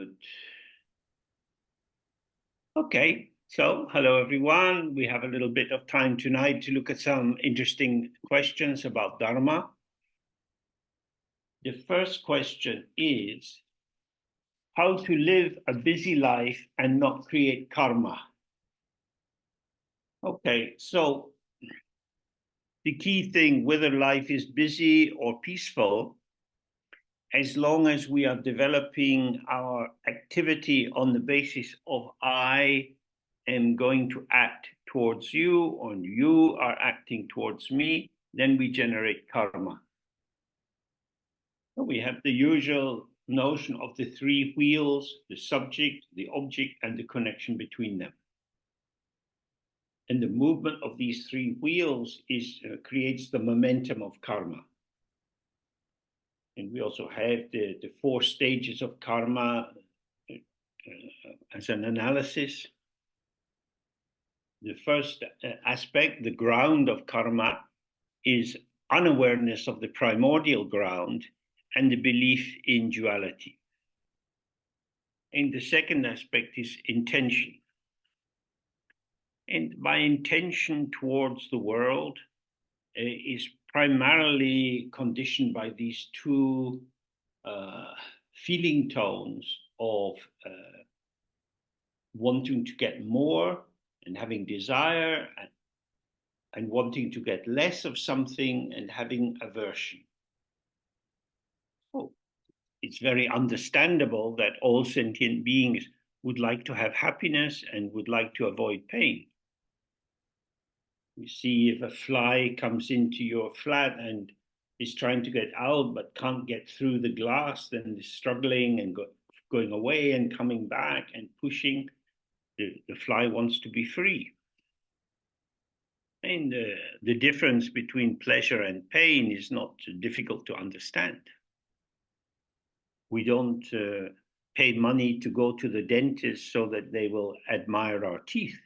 Good. Okay, so hello everyone. We have a little bit of time tonight to look at some interesting questions about Dharma. The first question is how to live a busy life and not create karma. Okay, so the key thing, whether life is busy or peaceful, as long as we are developing our activity on the basis of I am going to act towards you, or you are acting towards me, then we generate karma. So we have the usual notion of the three wheels, the subject, the object, and the connection between them. And the movement of these three wheels creates the momentum of karma. And we also have the four stages of karma as an analysis. The first aspect, the ground of karma, is unawareness of the primordial ground and the belief in duality. And the second aspect is intention. And my intention towards the world is primarily conditioned by these two feeling tones of wanting to get more and having desire, and wanting to get less of something and having aversion. Oh, it's very understandable that all sentient beings would like to have happiness and would like to avoid pain. You see, if a fly comes into your flat and is trying to get out but can't get through the glass, then is struggling and going away and coming back and pushing, the fly wants to be free. And the difference between pleasure and pain is not difficult to understand. We don't pay money to go to the dentist so that they will admire our teeth.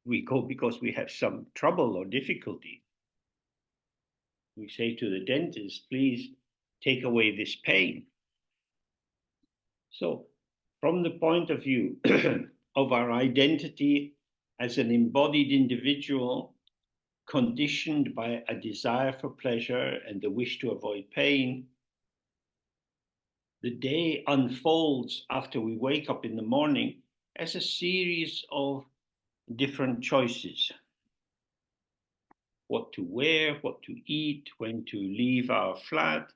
We go because we have some trouble or difficulty. We say to the dentist, please take away this pain. So from the point of view of our identity as an embodied individual, conditioned by a desire for pleasure and the wish to avoid pain, the day unfolds after we wake up in the morning as a series of different choices. What to wear, what to eat, when to leave our flat.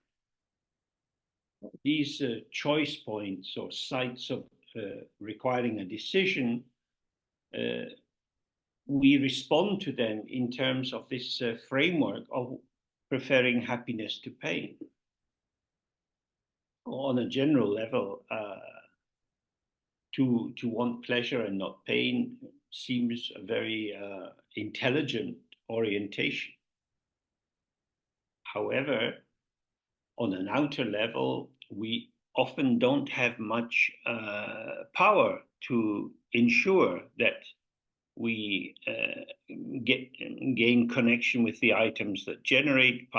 These choice points or sites of requiring a decision, we respond to them in terms of this framework of preferring happiness to pain. On a general level, to want pleasure and not pain seems a very intelligent orientation. However, on an outer level, we often don't have much power to ensure that we gain connection with the items that generate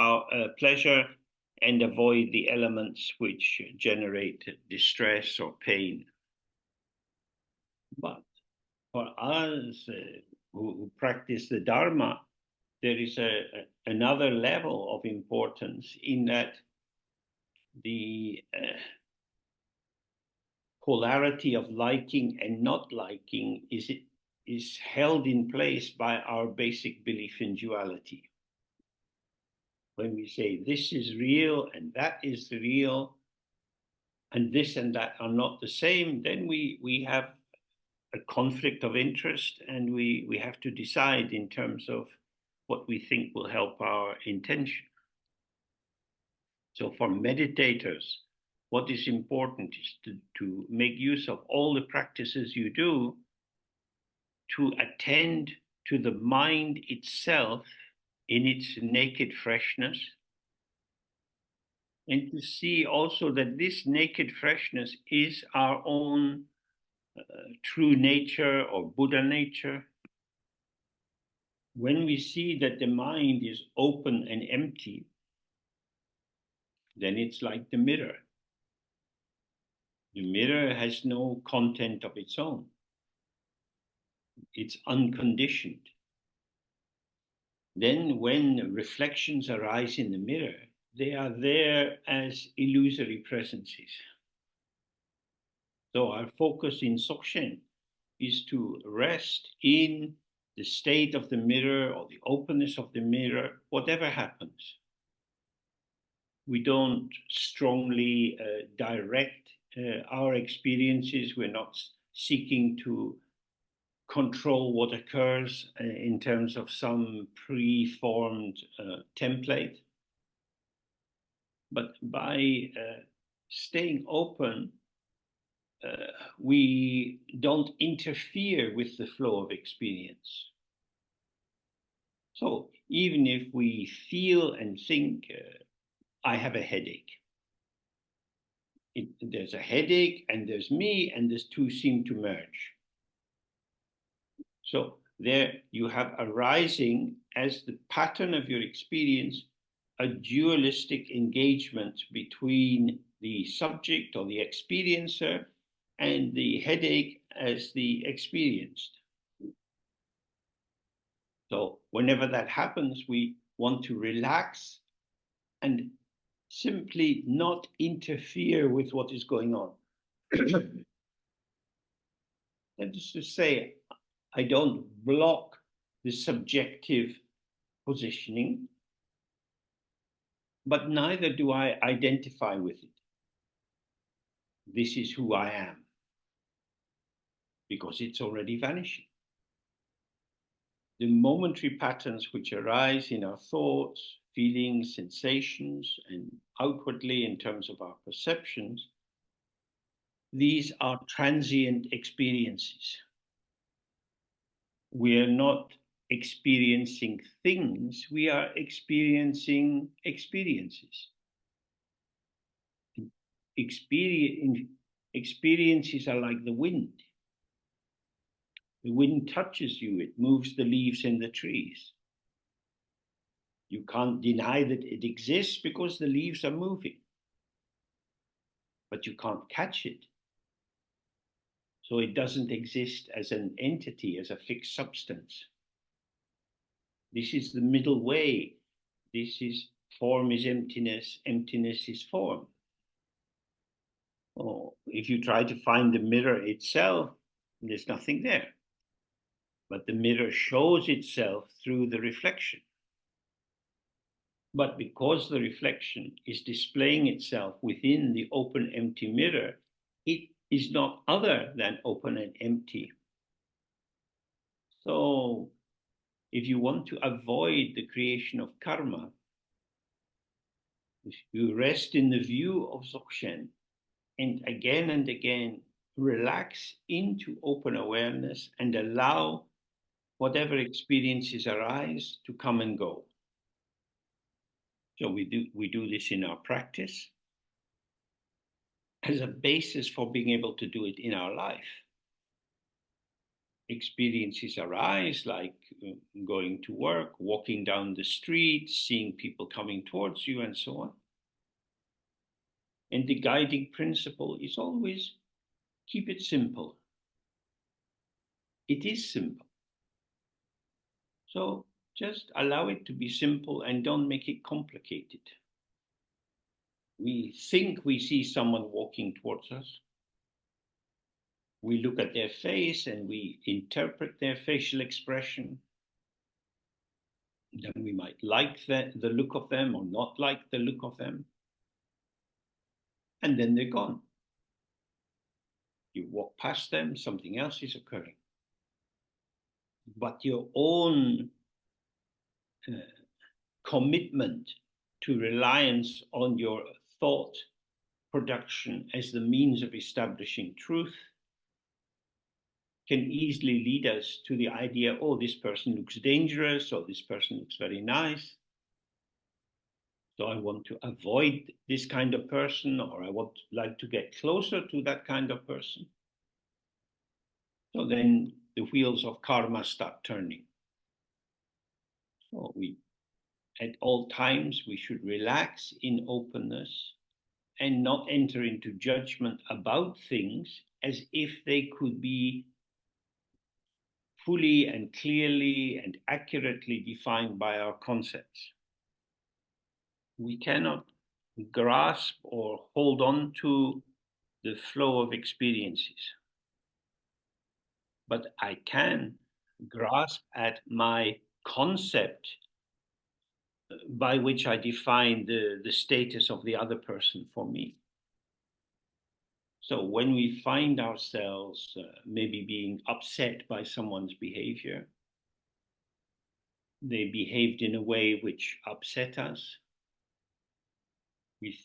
pleasure and avoid the elements which generate distress or pain. But for us who practice the Dharma, there is another level of importance in that the polarity of liking and not liking is held in place by our basic belief in duality. When we say this is real and that is real, and this and that are not the same, then we have a conflict of interest, and we have to decide in terms of what we think will help our intention. So for meditators, what is important is to make use of all the practices you do to attend to the mind itself in its naked freshness, and to see also that this naked freshness is our own true nature or Buddha nature. When we see that the mind is open and empty, then it's like the mirror. The mirror has no content of its own. It's unconditioned. Then when reflections arise in the mirror, they are there as illusory presences. So our focus in Dzogchen is to rest in the state of the mirror or the openness of the mirror, whatever happens. We don't strongly direct our experiences. We're not seeking to control what occurs in terms of some pre-formed template. But by staying open, we don't interfere with the flow of experience. So even if we feel and think, I have a headache, there's a headache and there's me, and these two seem to merge. So there you have arising as the pattern of your experience, a dualistic engagement between the subject or the experiencer and the headache as the experienced. So whenever that happens, we want to relax and simply not interfere with what is going on. That is to say, I don't block the subjective positioning, but neither do I identify with it. This is who I am, because it's already vanishing. The momentary patterns which arise in our thoughts, feelings, sensations, and outwardly in terms of our perceptions, these are transient experiences. We are not experiencing things, we are experiencing experiences. Experiences are like the wind. The wind touches you, it moves the leaves in the trees. You can't deny that it exists because the leaves are moving, but you can't catch it. So it doesn't exist as an entity, as a fixed substance. This is the middle way. This is form is emptiness, emptiness is form. Oh, if you try to find the mirror itself, there's nothing there. But the mirror shows itself through the reflection. But because the reflection is displaying itself within the open, empty mirror, it is not other than open and empty. So if you want to avoid the creation of karma, you rest in the view of Dzogchen and again relax into open awareness and allow whatever experiences arise to come and go. So we do this in our practice as a basis for being able to do it in our life. Experiences arise like going to work, walking down the street, seeing people coming towards you, and so on. And the guiding principle is always keep it simple. It is simple. So just allow it to be simple and don't make it complicated. We think we see someone walking towards us. We look at their face and we interpret their facial expression. Then we might like the look of them or not like the look of them. And then they're gone. You walk past them, something else is occurring. But your own commitment to reliance on your thought production as the means of establishing truth can easily lead us to the idea, oh, this person looks dangerous, or this person looks very nice. So I want to avoid this kind of person, or I would like to get closer to that kind of person. So then the wheels of karma start turning. So at all times, we should relax in openness and not enter into judgment about things as if they could be fully and clearly and accurately defined by our concepts. We cannot grasp or hold on to the flow of experiences, but I can grasp at my concept by which I define the status of the other person for me. So when we find ourselves maybe being upset by someone's behavior, they behaved in a way which upset us, we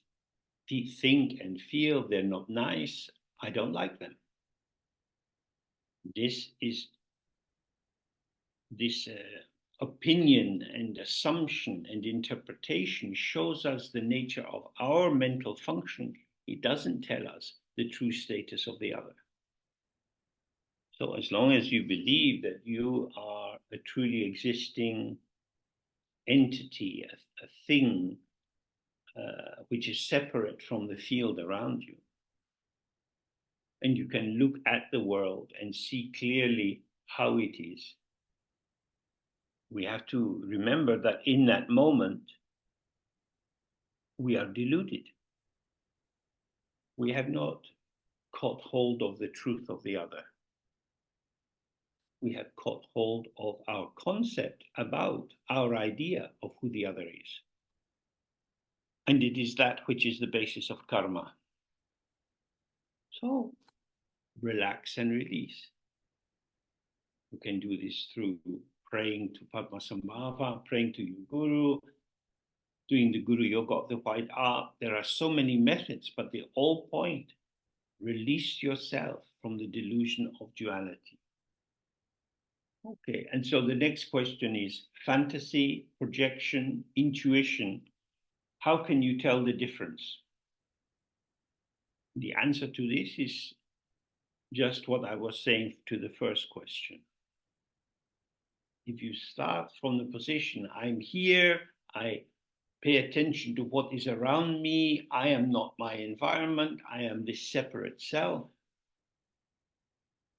think and feel they're not nice, I don't like them. This opinion and assumption and interpretation shows us the nature of our mental function. It doesn't tell us the true status of the other. So as long as you believe that you are a truly existing entity, a thing which is separate from the field around you, and you can look at the world and see clearly how it is, we have to remember that in that moment, we are deluded. We have not caught hold of the truth of the other. We have caught hold of our concept about our idea of who the other is. And it is that which is the basis of karma. So relax and release. You can do this through praying to Padmasambhava, praying to your guru, doing the Guru Yoga of the White Art. There are so many methods, but the whole point, release yourself from the delusion of duality. Okay, and so the next question is fantasy, projection, intuition. How can you tell the difference? The answer to this is just what I was saying to the first question. If you start from the position, I'm here, I pay attention to what is around me, I am not my environment, I am this separate self,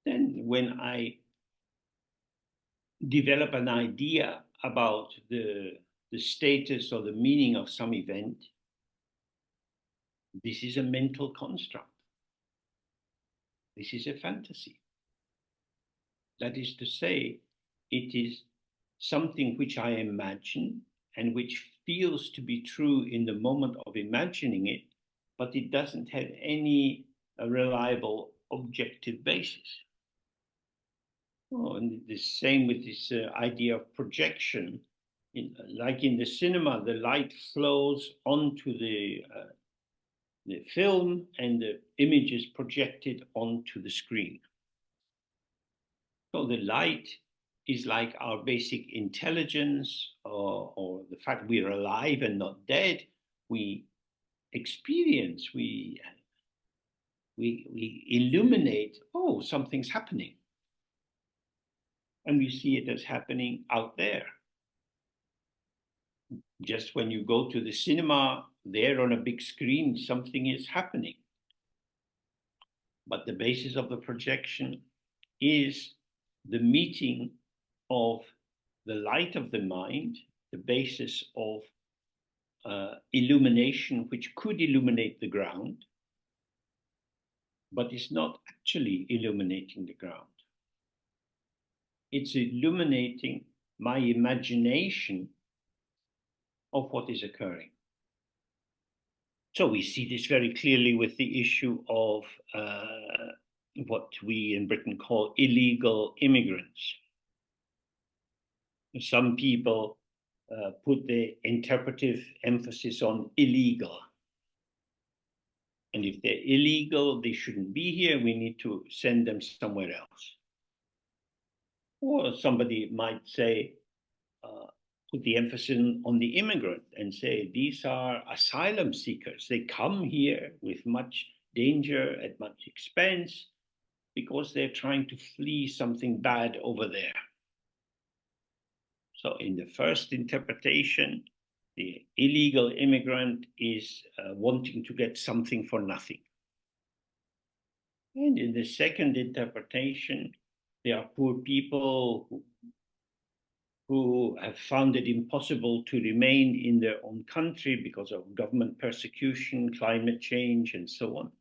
then when I develop an idea about the status or the meaning of some event, this is a mental construct. This is a fantasy. That is to say, it is something which I imagine and which feels to be true in the moment of imagining it, but it doesn't have any reliable objective basis. Oh, and the same with this idea of projection. Like in the cinema, the light flows onto the film and the image is projected onto the screen. So the light is like our basic intelligence or the fact we're alive and not dead. We experience, we illuminate, oh, something's happening. And we see it as happening out there. Just when you go to the cinema, there on a big screen, something is happening. But the basis of the projection is the meeting of the light of the mind, the basis of illumination, which could illuminate the ground, but is not actually illuminating the ground. It's illuminating my imagination of what is occurring. So we see this very clearly with the issue of what we in Britain call illegal immigrants. Some people put the interpretive emphasis on illegal. And if they're illegal, they shouldn't be here. We need to send them somewhere else. Or somebody might say, put the emphasis on the immigrant and say, these are asylum seekers. They come here with much danger, at much expense, because they're trying to flee something bad over there. So in the first interpretation, The illegal immigrant is wanting to get something for nothing. And in the second interpretation, there are poor people who have found it impossible to remain in their own country because of government persecution, climate change, and so on.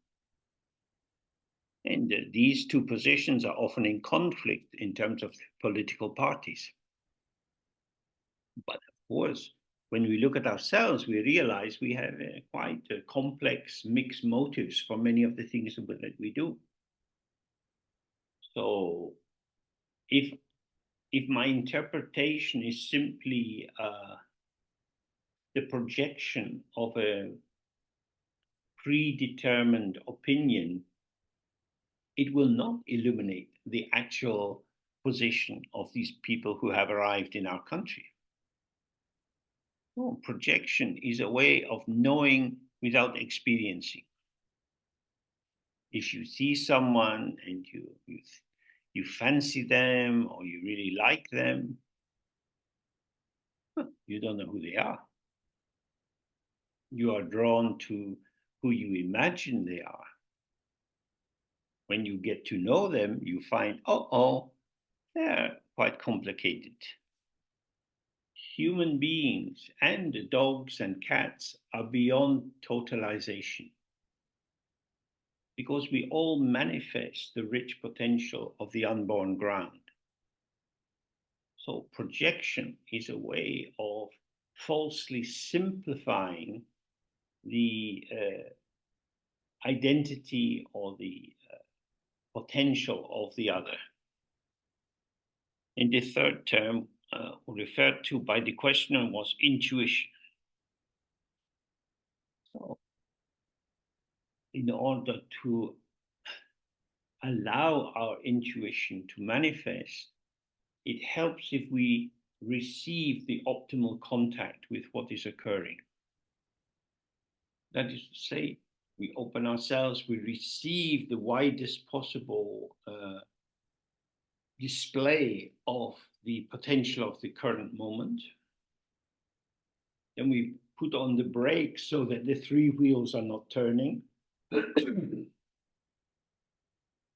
And these two positions are often in conflict in terms of political parties. But of course, when we look at ourselves, we realize we have quite complex mixed motives for many of the things that we do. So if my interpretation is simply the projection of a predetermined opinion, it will not illuminate the actual position of these people who have arrived in our country. No, projection is a way of knowing without experiencing. If you see someone and you fancy them or you really like them, you don't know who they are. You are drawn to who you imagine they are. When you get to know them, you find, they're quite complicated. Human beings and dogs and cats are beyond totalization because we all manifest the rich potential of the unborn ground. So projection is a way of falsely simplifying the identity or the potential of the other. And the third term referred to by the questioner was intuition. So in order to allow our intuition to manifest, it helps if we receive the optimal contact with what is occurring. That is to say, we open ourselves, we receive the widest possible display of the potential of the current moment. Then we put on the brakes so that the three wheels are not turning.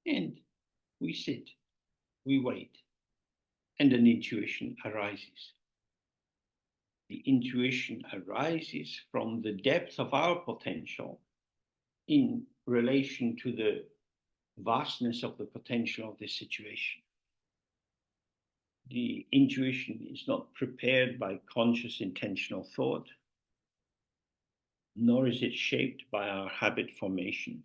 And we sit, we wait, and an intuition arises. The intuition arises from the depth of our potential in relation to the vastness of the potential of the situation. The intuition is not prepared by conscious intentional thought, nor is it shaped by our habit formation,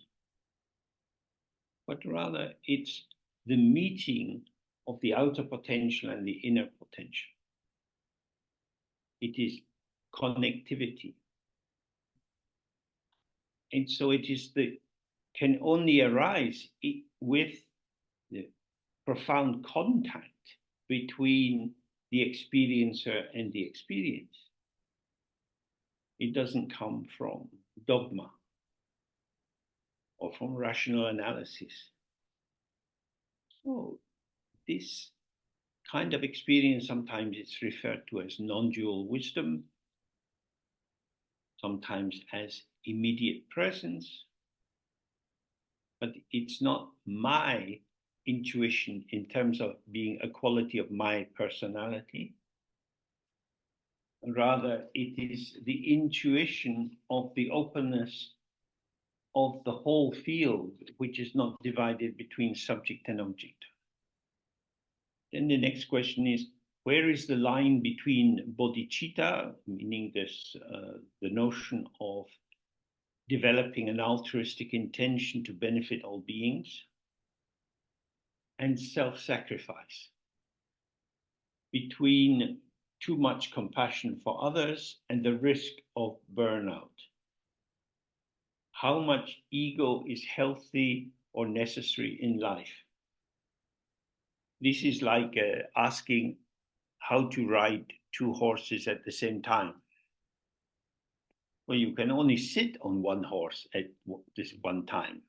but rather it's the meeting of the outer potential and the inner potential. It is connectivity. And so it is can only arise with the profound contact between the experiencer and the experience. It doesn't come from dogma or from rational analysis. So this kind of experience, sometimes it's referred to as non-dual wisdom, sometimes as immediate presence, but it's not my intuition in terms of being a quality of my personality. Rather, it is the intuition of the openness of the whole field, which is not divided between subject and object. Then the next question is, where is the line between bodhicitta, meaning this, the notion of developing an altruistic intention to benefit all beings, and self-sacrifice, between too much compassion for others and the risk of burnout? How much ego is healthy or necessary in life? This is like asking how to ride two horses at the same time. Well, you can only sit on one horse at this one time.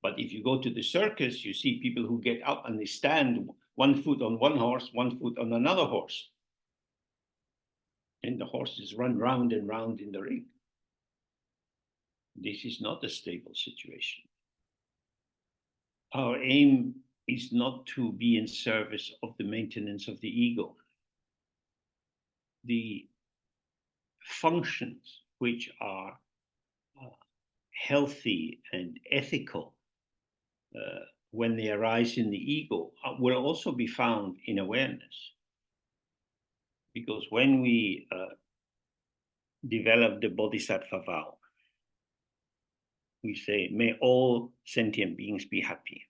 But if you go to the circus, you see people who get up and they stand 1 foot on one horse, 1 foot on another horse. and the horses run round and round in the ring. This is not a stable situation. Our aim is not to be in service of the maintenance of the ego. The functions which are healthy and ethical when they arise in the ego will also be found in awareness. Because when we develop the bodhisattva vow, we say, may all sentient beings be happy.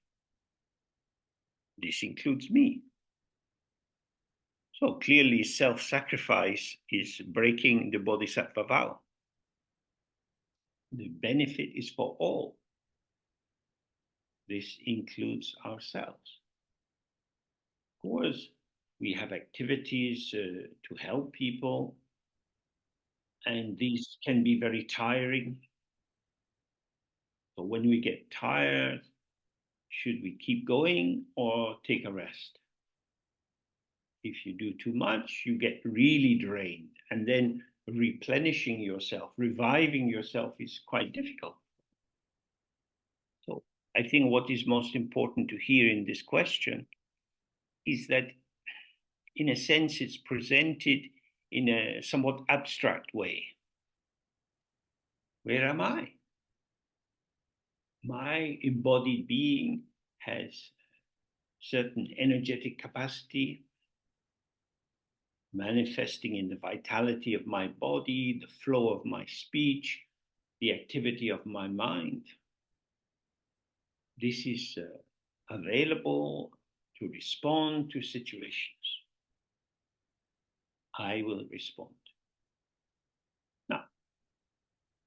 This includes me. So clearly, self-sacrifice is breaking the bodhisattva vow. The benefit is for all. This includes ourselves. Of course, we have activities to help people, and these can be very tiring. So when we get tired, should we keep going or take a rest? If you do too much, you get really drained, and then replenishing yourself, reviving yourself is quite difficult. So I think what is most important to hear in this question is that, in a sense, it's presented in a somewhat abstract way. Where am I? My embodied being has certain energetic capacity, manifesting in the vitality of my body, the flow of my speech, the activity of my mind. This is available to respond to situations. I will respond. Now,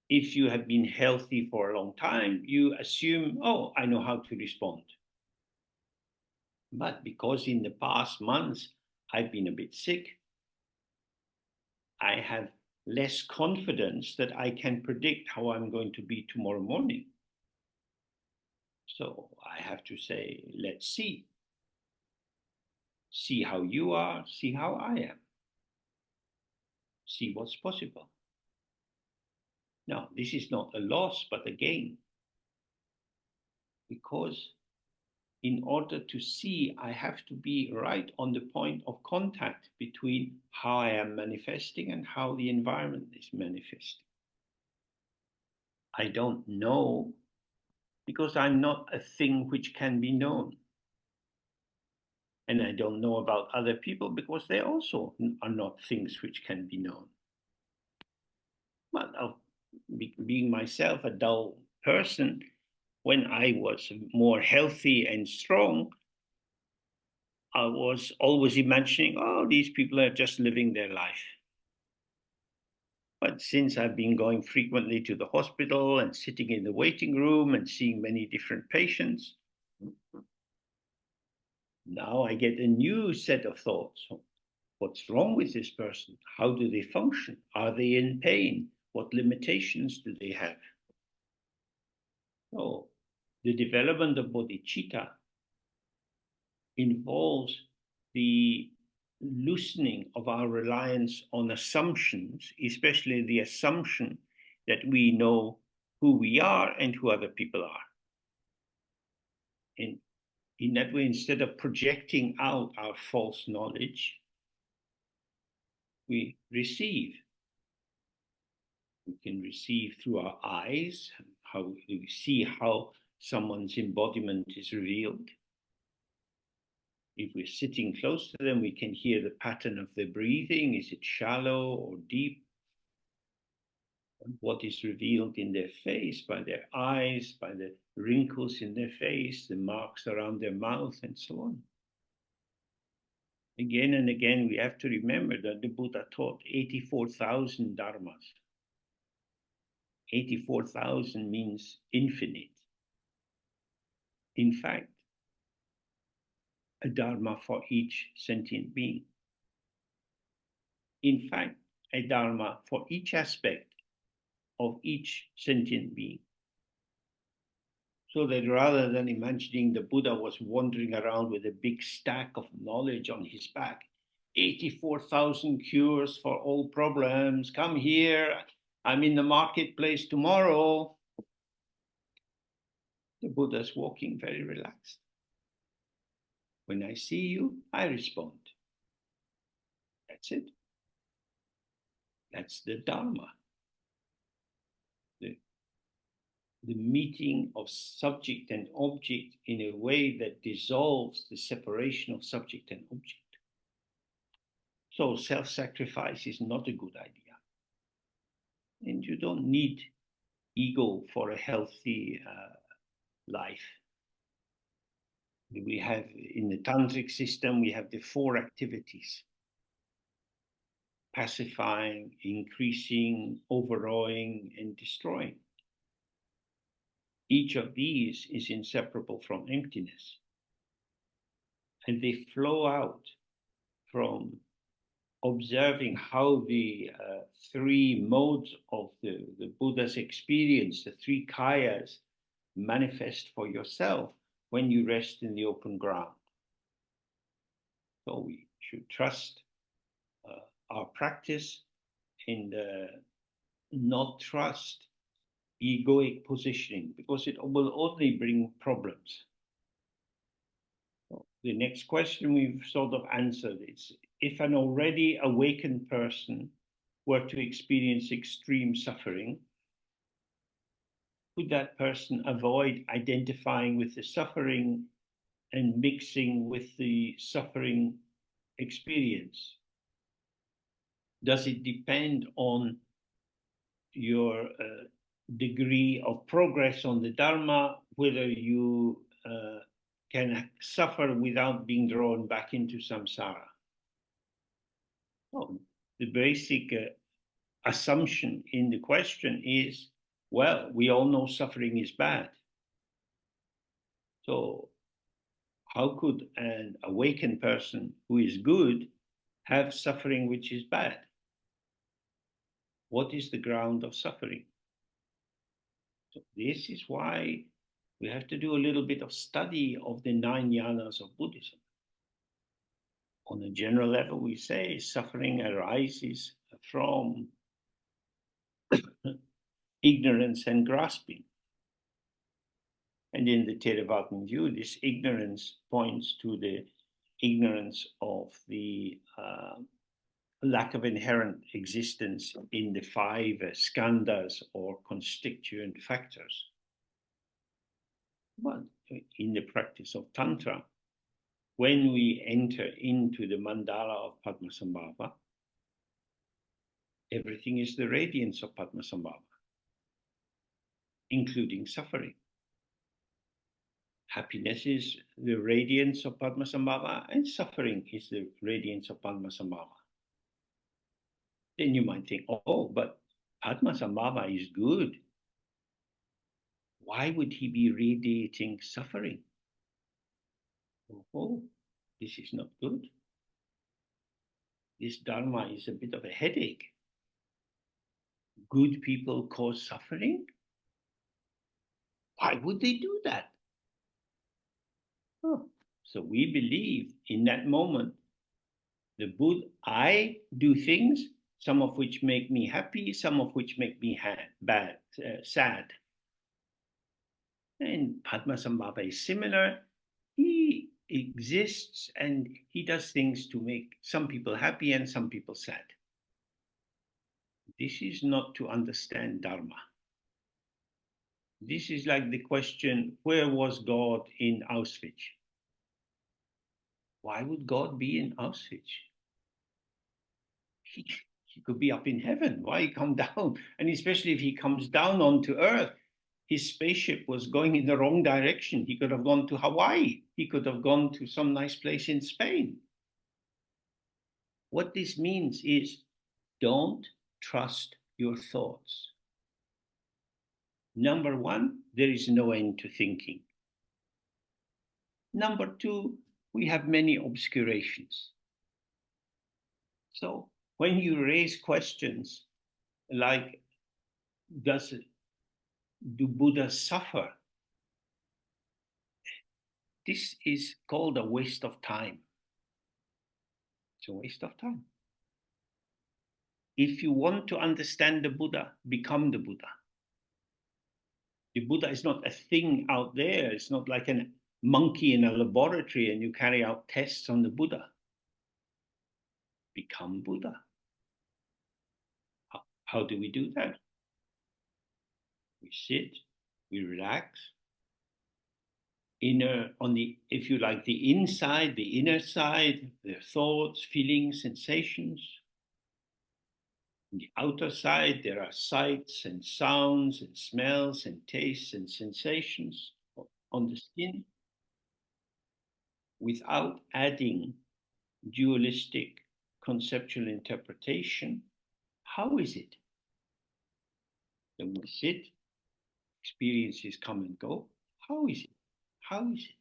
if you have been healthy for a long time, you assume, oh, I know how to respond. But because in the past months I've been a bit sick, I have less confidence that I can predict how I'm going to be tomorrow morning. So I have to say, let's see. See how you are, see how I am. See what's possible. Now, this is not a loss, but a gain. Because in order to see, I have to be right on the point of contact between how I am manifesting and how the environment is manifesting. I don't know because I'm not a thing which can be known. And I don't know about other people because they also are not things which can be known. But being myself a dull person, when I was more healthy and strong, I was always imagining, oh, these people are just living their life. But since I've been going frequently to the hospital and sitting in the waiting room and seeing many different patients, now I get a new set of thoughts. What's wrong with this person? How do they function? Are they in pain? What limitations do they have? So the development of bodhicitta involves the loosening of our reliance on assumptions, especially the assumption that we know who we are and who other people are. And in that way, instead of projecting out our false knowledge, we receive. We can receive through our eyes, how we see how someone's embodiment is revealed. If we're sitting close to them, we can hear the pattern of their breathing. Is it shallow or deep? And what is revealed in their face, by their eyes, by the wrinkles in their face, the marks around their mouth, and so on. Again and again, we have to remember that the Buddha taught 84,000 dharmas. 84,000 means infinite. In fact, a dharma for each sentient being. In fact, a dharma for each aspect of each sentient being. So that rather than imagining the Buddha was wandering around with a big stack of knowledge on his back, 84,000 cures for all problems. Come here. I'm in the marketplace tomorrow. The Buddha's walking very relaxed. When I see you, I respond. That's it. That's the Dharma. The meeting of subject and object in a way that dissolves the separation of subject and object. So self-sacrifice is not a good idea. And you don't need ego for a healthy life. We have, in the tantric system, we have the 4 activities: pacifying, increasing, overawing, and destroying. Each of these is inseparable from emptiness. And they flow out from observing how the 3 modes of the Buddha's experience, the 3 kayas, manifest for yourself when you rest in the open ground. So we should trust our practice and not trust egoic positioning, because it will only bring problems. So the next question we've sort of answered is, if an already awakened person were to experience extreme suffering, could that person avoid identifying with the suffering and mixing with the suffering experience? Does it depend on your degree of progress on the Dharma, whether you can suffer without being drawn back into samsara? Well, the basic assumption in the question is, well, we all know suffering is bad. So how could an awakened person who is good have suffering which is bad? What is the ground of suffering? So this is why we have to do a little bit of study of the 9 jhanas of Buddhism. On a general level, we say suffering arises from ignorance and grasping. And in the Theravadan view, this ignorance points to the ignorance of the lack of inherent existence in the 5 skandhas or constituent factors. But in the practice of Tantra, when we enter into the mandala of Padmasambhava, everything is the radiance of Padmasambhava, including suffering. Happiness is the radiance of Padmasambhava, and suffering is the radiance of Padmasambhava. Then you might think, oh, but Padmasambhava is good. Why would he be radiating suffering? Oh, this is not good. This Dharma is a bit of a headache. Good people cause suffering? Why would they do that? Oh, so we believe in that moment, the Buddha, I do things, some of which make me happy, some of which make me sad. And Padmasambhava is similar. He exists and he does things to make some people happy and some people sad. This is not to understand Dharma. This is like the question, where was God in Auschwitz? Why would God be in Auschwitz? He could be up in heaven. Why come down? And especially if he comes down onto earth, his spaceship was going in the wrong direction. He could have gone to Hawaii. He could have gone to some nice place in Spain. What this means is, don't trust your thoughts. Number 1, there is no end to thinking. Number 2, we have many obscurations. So when you raise questions like, do Buddhas suffer? This is called a waste of time. It's a waste of time. If you want to understand the Buddha, become the Buddha. The Buddha is not a thing out there. It's not like a monkey in a laboratory and you carry out tests on the Buddha. Become Buddha. How do we do that? We sit, we relax. If you like, the inside, the inner side, the thoughts, feelings, sensations. On the outer side, there are sights and sounds and smells and tastes and sensations on the skin, without adding dualistic conceptual interpretation. How is it? Then we sit, experiences come and go. How is it? How is it?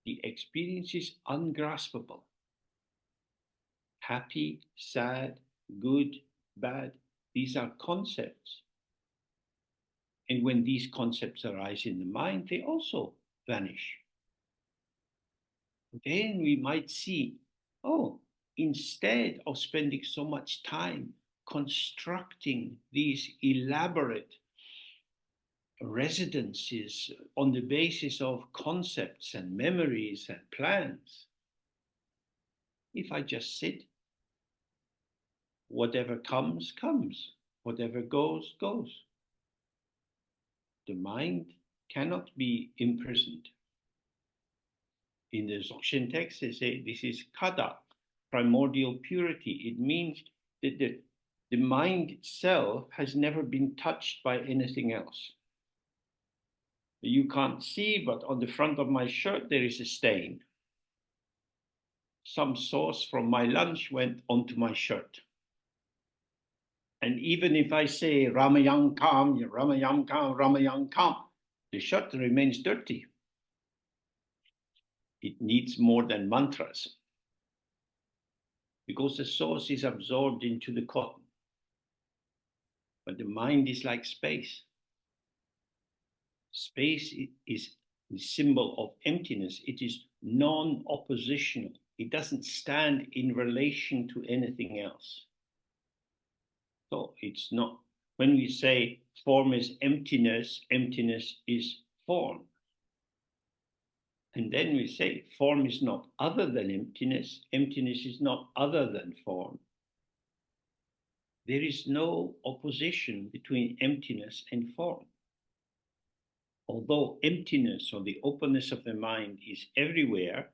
The experience is ungraspable. Happy, sad, good, bad, these are concepts. And when these concepts arise in the mind, they also vanish. Then we might see, oh, instead of spending so much time constructing these elaborate residences on the basis of concepts and memories and plans, if I just sit, whatever comes, comes. Whatever goes, goes. The mind cannot be imprisoned. In the Dzogchen text, they say this is kada, primordial purity. It means that the mind itself has never been touched by anything else. You can't see, but on the front of my shirt, there is a stain. Some sauce from my lunch went onto my shirt. And even if I say Ramayam Kam, Ramayam Kam, Ramayam Kam, the shirt remains dirty. It needs more than mantras, because the sauce is absorbed into the cotton. But the mind is like space. Space is the symbol of emptiness. It is non-oppositional. It doesn't stand in relation to anything else. So it's not, when we say form is emptiness, emptiness is form. And then we say form is not other than emptiness, emptiness is not other than form. There is no opposition between emptiness and form. Although emptiness or the openness of the mind is everywhere,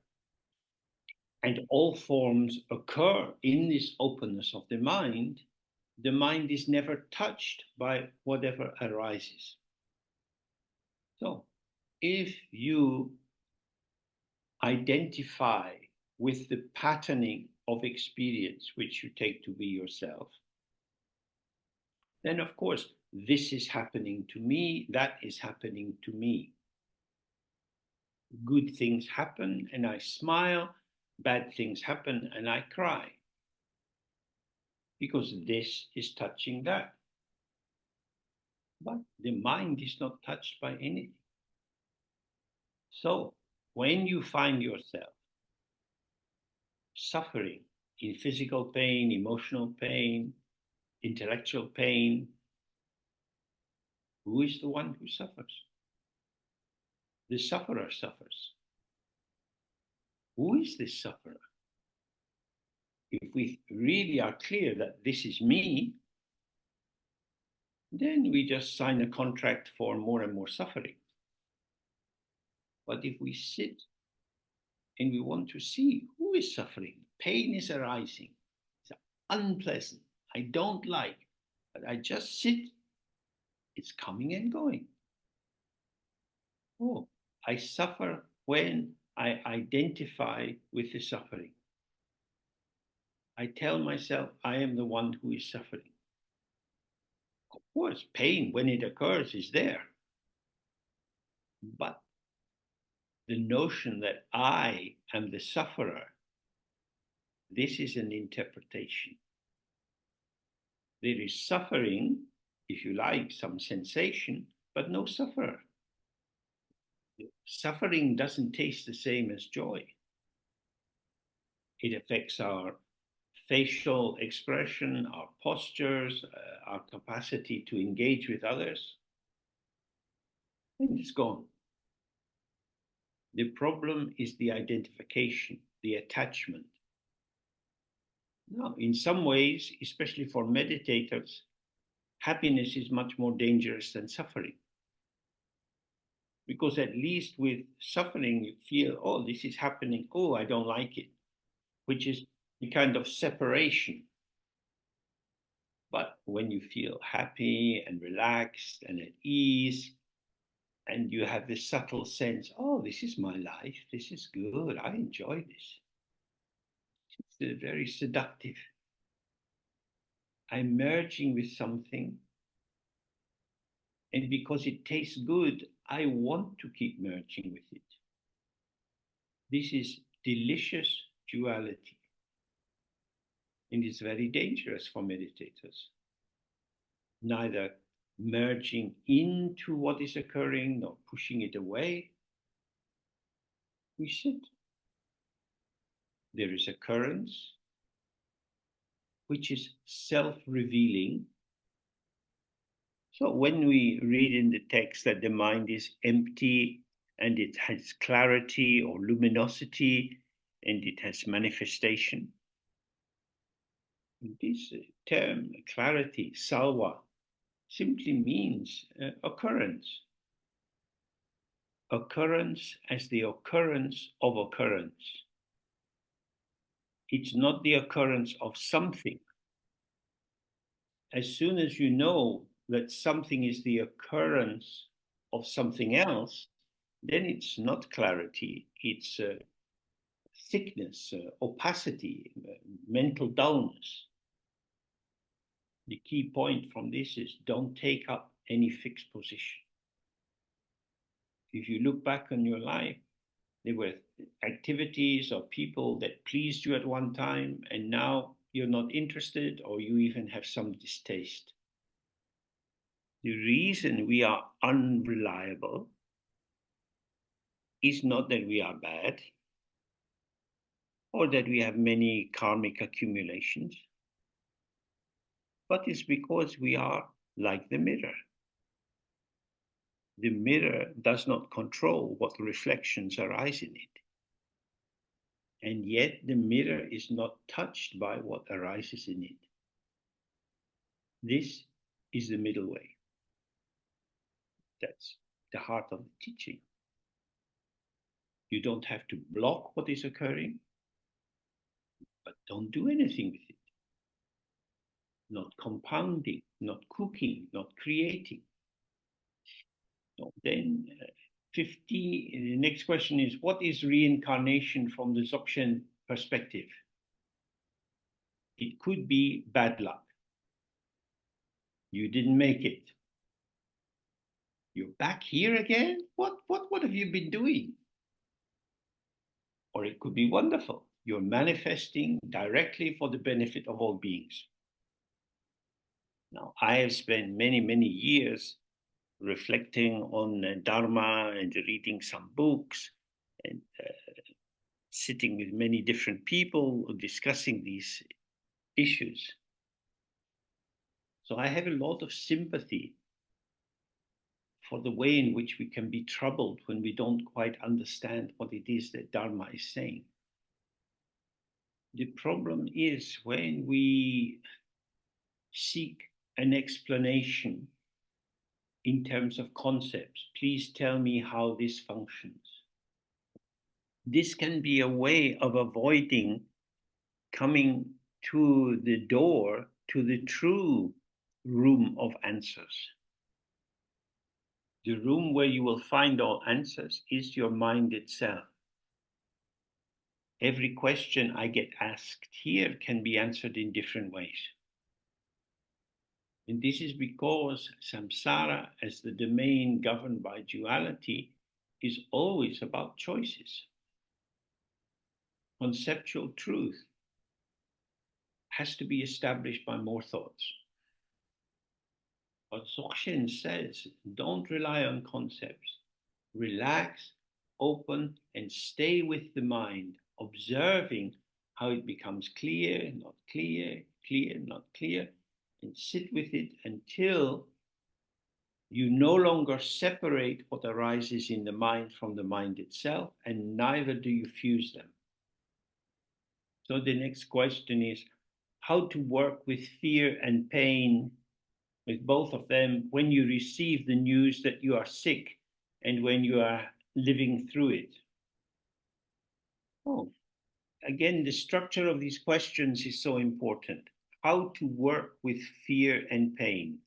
and all forms occur in this openness of the mind is never touched by whatever arises. So if you identify with the patterning of experience which you take to be yourself, then of course this is happening to me, that is happening to me. Good things happen and I smile, bad things happen and I cry, because this is touching that. But the mind is not touched by anything. So when you find yourself suffering in physical pain, emotional pain, intellectual pain, who is the one who suffers? The sufferer suffers. Who is this sufferer? If we really are clear that this is me, then we just sign a contract for more and more suffering. But if we sit and we want to see who is suffering, pain is arising, it's unpleasant, I don't like, but I just sit, it's coming and going. Oh, I suffer when I identify with the suffering. I tell myself I am the one who is suffering. Of course, pain, when it occurs, is there. But the notion that I am the sufferer, this is an interpretation. There is suffering, if you like, some sensation, but no sufferer. Suffering doesn't taste the same as joy. It affects our facial expression, our postures, our capacity to engage with others. And it's gone. The problem is the identification, the attachment. Now, in some ways, especially for meditators, happiness is much more dangerous than suffering. Because at least with suffering, you feel, oh, this is happening. Oh, I don't like it, which is a kind of separation. But when you feel happy and relaxed and at ease, and you have this subtle sense, oh, this is my life. This is good. I enjoy this. It's very seductive. I'm merging with something. And because it tastes good, I want to keep merging with it. This is delicious duality. And it's very dangerous for meditators. Neither merging into what is occurring nor pushing it away. We sit. There is occurrence, which is self-revealing. So when we read in the text that the mind is empty and it has clarity or luminosity and it has manifestation, this term, clarity, salva, simply means occurrence. Occurrence as the occurrence of occurrence. It's not the occurrence of something. As soon as you know that something is the occurrence of something else, then it's not clarity, it's thickness, opacity, mental dullness. The key point from this is don't take up any fixed position. If you look back on your life, there were activities or people that pleased you at one time, and now you're not interested, or you even have some distaste. The reason we are unreliable is not that we are bad or that we have many karmic accumulations, but it's because we are like the mirror. The mirror does not control what reflections arise in it. And yet the mirror is not touched by what arises in it. This is the middle way. That's the heart of the teaching. You don't have to block what is occurring, but don't do anything with it. Not compounding, not cooking, not creating. So then 50, the next question is, what is reincarnation from the Dzogchen perspective? It could be bad luck. You didn't make it. You're back here again? What have you been doing? Or it could be wonderful. You're manifesting directly for the benefit of all beings. Now, I have spent many, many years reflecting on dharma and reading some books and sitting with many different people discussing these issues. So I have a lot of sympathy for the way in which we can be troubled when we don't quite understand what it is that Dharma is saying. The problem is when we seek an explanation in terms of concepts. Please tell me how this functions. This can be a way of avoiding coming to the door to the true room of answers. The room where you will find all answers is your mind itself. Every question I get asked here can be answered in different ways. And this is because samsara, as the domain governed by duality, is always about choices. Conceptual truth has to be established by more thoughts. But Dzogchen says, don't rely on concepts. Relax, open, and stay with the mind, observing how it becomes clear, not clear, clear, not clear, and sit with it until you no longer separate what arises in the mind from the mind itself, and neither do you fuse them. So the next question is how to work with fear and pain, with both of them, when you receive the news that you are sick and when you are living through it. Oh, again, the structure of these questions is so important. How to work with fear and pain.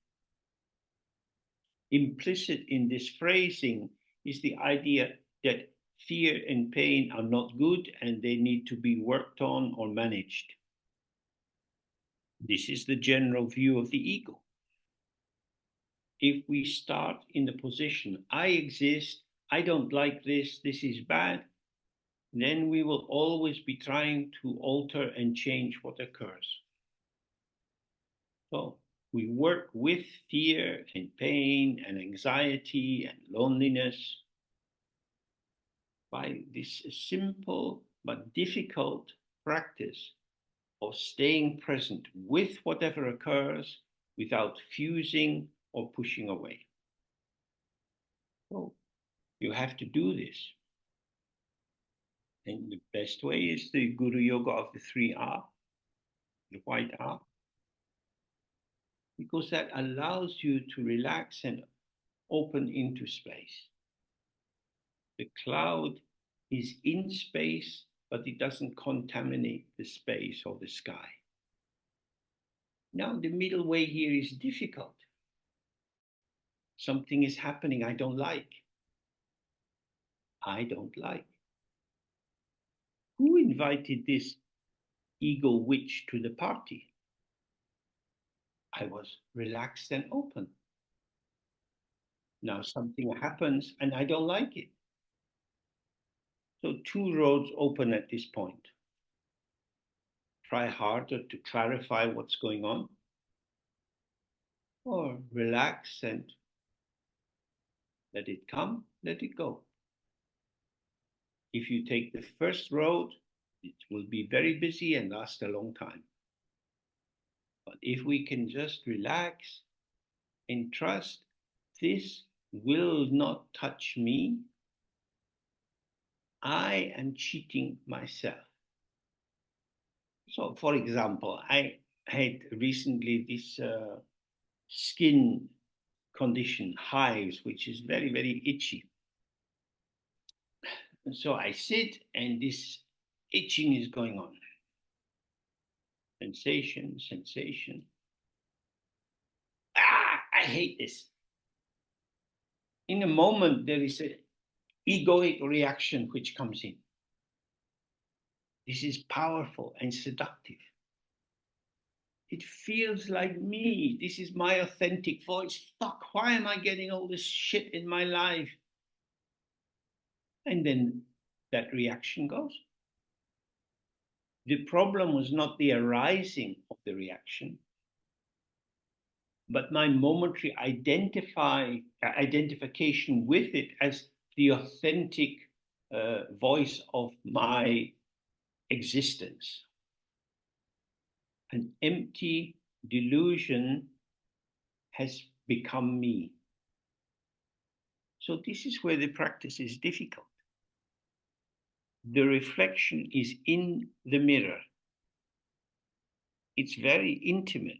Implicit in this phrasing is the idea that fear and pain are not good and they need to be worked on or managed. This is the general view of the ego. If we start in the position, I exist, I don't like this, this is bad, then we will always be trying to alter and change what occurs. So we work with fear and pain and anxiety and loneliness by this simple but difficult practice of staying present with whatever occurs without fusing or pushing away. So you have to do this. And the best way is the Guru Yoga of the 3R, the white R, because that allows you to relax and open into space. The cloud is in space, but it doesn't contaminate the space or the sky. Now, the middle way here is difficult. Something is happening I don't like. I don't like. Who invited this ego witch to the party? I was relaxed and open. Now something happens and I don't like it. So two roads open at this point. Try harder to clarify what's going on, or relax and let it come, let it go. If you take the first road, it will be very busy and last a long time. But if we can just relax and trust, this will not touch me, I am cheating myself. So, for example, I had recently this skin condition, hives, which is very, very itchy. And so I sit and this itching is going on. Sensation, sensation. I hate this. In a moment, there is an egoic reaction which comes in. This is powerful and seductive. It feels like me. This is my authentic voice. Fuck, why am I getting all this shit in my life? And then that reaction goes. The problem was not the arising of the reaction, but my momentary identification with it as the authentic voice of my existence. An empty delusion has become me. So this is where the practice is difficult. The reflection is in the mirror. It's very intimate.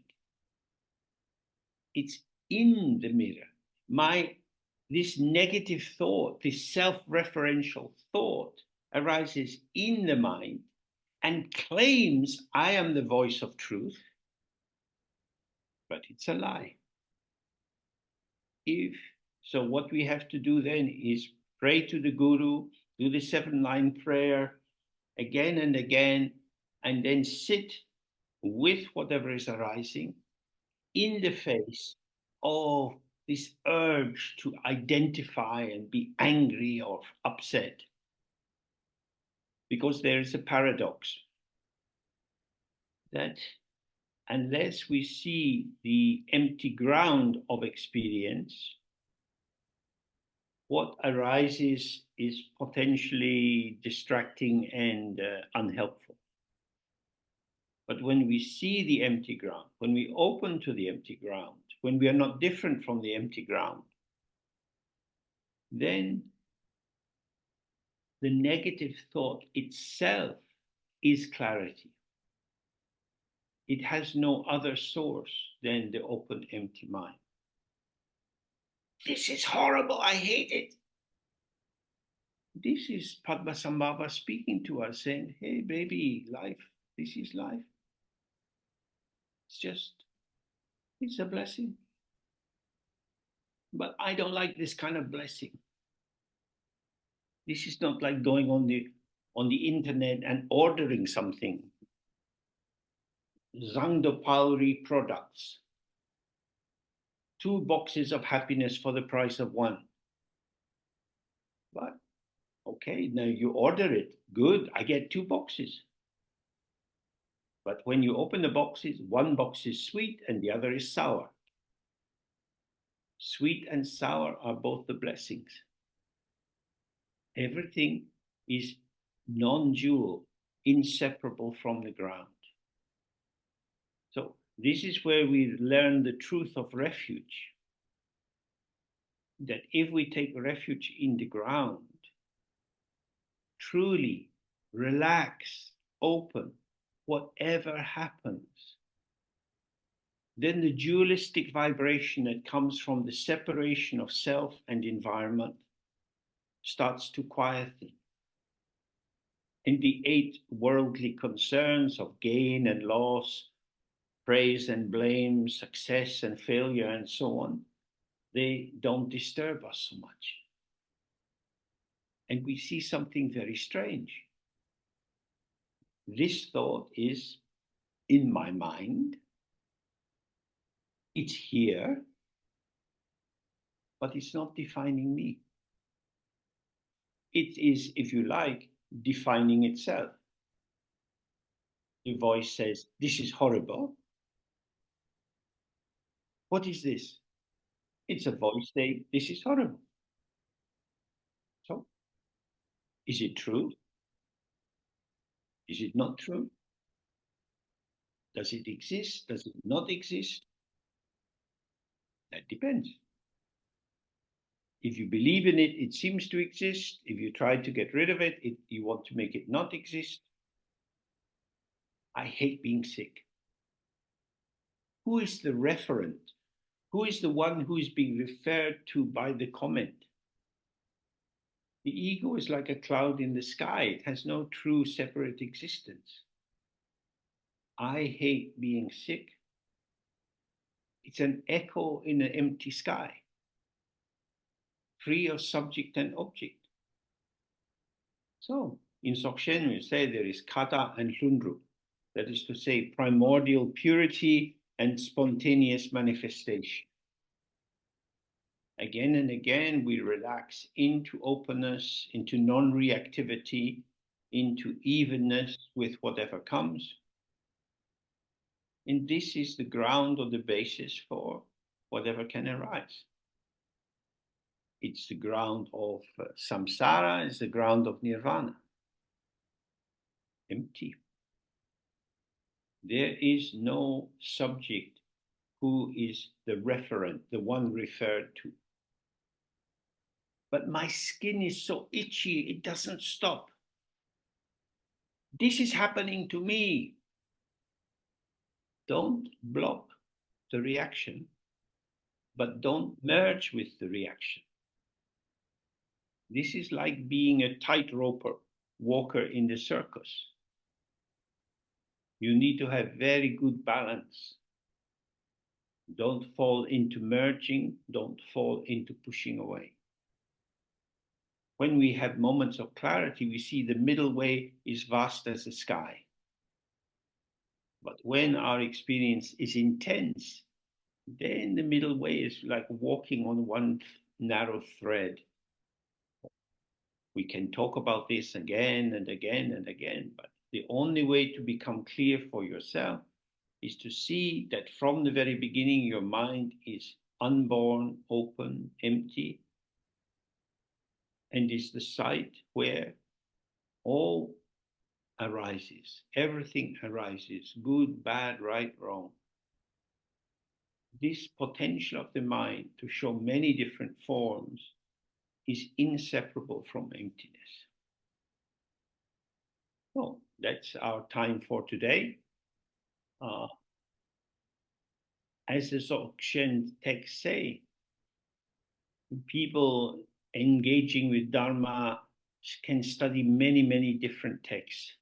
It's in the mirror. This negative thought, this self-referential thought arises in the mind and claims I am the voice of truth, but it's a lie. So what we have to do then is pray to the Guru, do the 7-line prayer again and again, and then sit with whatever is arising in the face of this urge to identify and be angry or upset. Because there is a paradox that unless we see the empty ground of experience, what arises is potentially distracting and unhelpful. But when we see the empty ground, when we open to the empty ground, when we are not different from the empty ground, then the negative thought itself is clarity. It has no other source than the open, empty mind. This is horrible, I hate it. This is Padmasambhava speaking to us, saying, hey, baby, life, this is life. It's a blessing. But I don't like this kind of blessing. This is not like going on the internet and ordering something. Zangdopalri products. 2 boxes of happiness for the price of 1. But okay, now you order it. Good, I get 2 boxes. But when you open the boxes, 1 box is sweet and the other is sour. Sweet and sour are both the blessings. Everything is non-dual, inseparable from the ground. So this is where we learn the truth of refuge. That if we take refuge in the ground, truly relax, open, whatever happens, then the dualistic vibration that comes from the separation of self and environment starts to quieten. And the 8 worldly concerns of gain and loss, praise and blame, success and failure, and so on, they don't disturb us so much. And we see something very strange. This thought is in my mind, it's here, but it's not defining me. It is, if you like, defining itself. The voice says, this is horrible. What is this? It's a voice saying, this is horrible. So, is it true? Is it not true? Does it exist? Does it not exist? That depends. If you believe in it, it seems to exist. If you try to get rid of it, you want to make it not exist. I hate being sick. Who is the referent? Who is the one who is being referred to by the comment? The ego is like a cloud in the sky. It has no true separate existence. I hate being sick. It's an echo in an empty sky, free of subject and object. So, in Dzogchen, we say there is kata and hlunru. That is to say, primordial purity and spontaneous manifestation. Again and again, we relax into openness, into non-reactivity, into evenness with whatever comes. And this is the ground or the basis for whatever can arise. It's the ground of samsara, it's the ground of nirvana. Empty. There is no subject who is the referent, the one referred to. But my skin is so itchy, it doesn't stop. This is happening to me. Don't block the reaction, but don't merge with the reaction. This is like being a tightrope walker in the circus. You need to have very good balance. Don't fall into merging, don't fall into pushing away. When we have moments of clarity, we see the middle way is vast as the sky. But when our experience is intense, then the middle way is like walking on one narrow thread. We can talk about this again and again and again, but the only way to become clear for yourself is to see that from the very beginning, your mind is unborn, open, empty, and is the site where all arises. Everything arises, good, bad, right, wrong. This potential of the mind to show many different forms is inseparable from emptiness. So that's our time for today. As the Dzogchen texts say, people engaging with Dharma can study many, many different texts.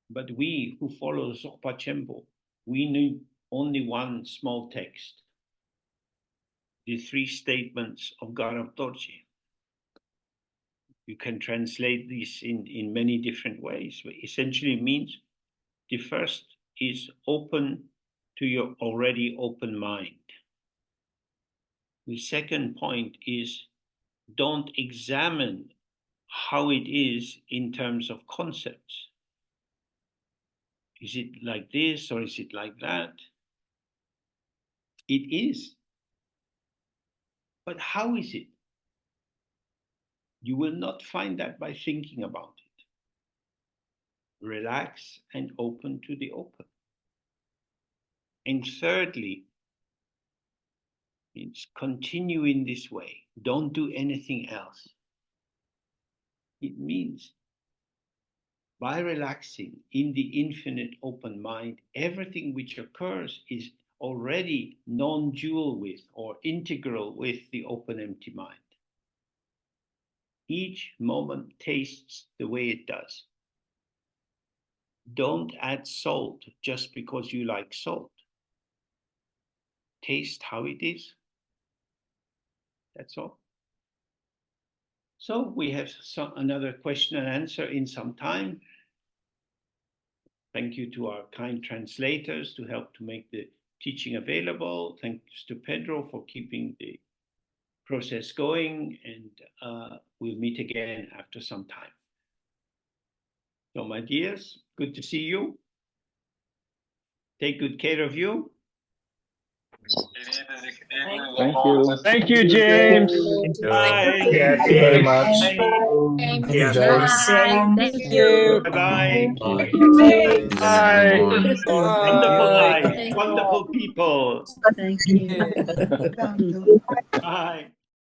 But we who follow Dzogpa Chenpo, we need only one small text, the 3 statements of Garam Dorje. You can translate this in many different ways. But essentially it means the first is open to your already open mind. The second point is don't examine how it is in terms of concepts. Is it like this or is it like that? It is. But how is it? You will not find that by thinking about it. Relax and open to the open. And thirdly, it's continue in this way. Don't do anything else. It means by relaxing in the infinite open mind, everything which occurs is already non-dual with or integral with the open empty mind. Each moment tastes the way it does. Don't add salt just because you like salt. Taste how it is. That's all. So we have another question and answer in some time. Thank you to our kind translators to help to make the teaching available. Thanks to Pedro for keeping the process going, and we'll meet again after some time. So my dears, good to see you. Take good care of you. Thank you. Thank you, James. Bye. Thank you very much. Thank you, James. Thank you. Bye-bye. Bye. Wonderful life. Thank you. Wonderful people. Thank you. Bye.